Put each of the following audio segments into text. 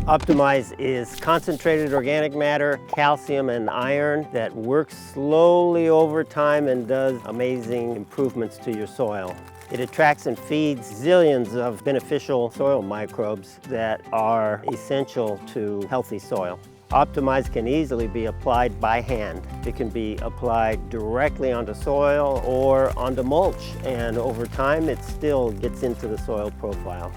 Optimize is concentrated organic matter, calcium and iron that works slowly over time and does amazing improvements to your soil. It attracts and feeds zillions of beneficial soil microbes that are essential to healthy soil. Optimize can easily be applied by hand. It can be applied directly onto soil or onto mulch, and over time it still gets into the soil profile.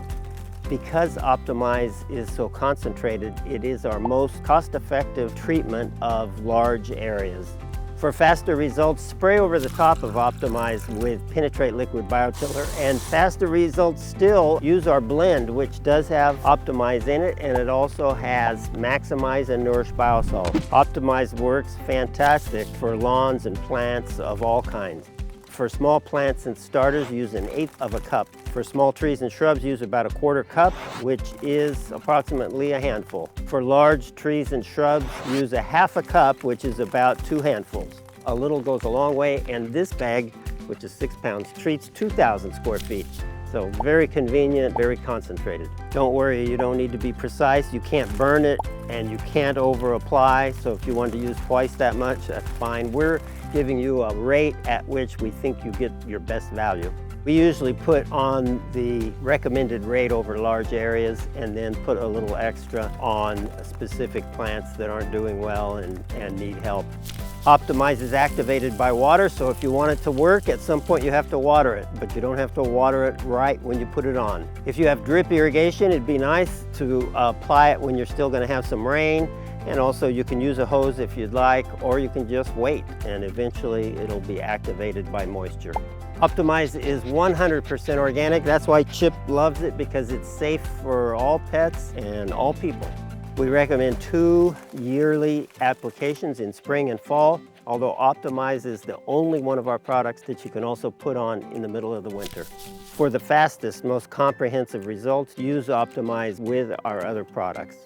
Because Optimize is so concentrated, it is our most cost-effective treatment of large areas. For faster results, spray over the top of Optimize with Penetrate Liquid Biotiller, and faster results still, use our blend, which does have Optimize in it, and it also has Maximize and Nourish Biosol. Optimize works fantastic for lawns and plants of all kinds. For small plants and starters, use 1/8 of a cup. For small trees and shrubs, use about 1/4 cup, which is approximately a handful. For large trees and shrubs, use 1/2 cup, which is about 2 handfuls. A little goes a long way, and this bag, which is 6 pounds, treats 2,000 square feet. So very convenient, very concentrated. Don't worry, you don't need to be precise. You can't burn it and you can't over apply. So if you want to use twice that much, that's fine. We're giving you a rate at which we think you get your best value. We usually put on the recommended rate over large areas and then put a little extra on specific plants that aren't doing well and need help. Optimize is activated by water, so if you want it to work, at some point you have to water it, but you don't have to water it right when you put it on. If you have drip irrigation, it'd be nice to apply it when you're still going to have some rain, and also you can use a hose if you'd like, or you can just wait and eventually it'll be activated by moisture. Optimize is 100% organic. That's why Chip loves it, because it's safe for all pets and all people. We recommend 2 yearly applications in spring and fall, although Optimize is the only one of our products that you can also put on in the middle of the winter. For the fastest, most comprehensive results, use Optimize with our other products.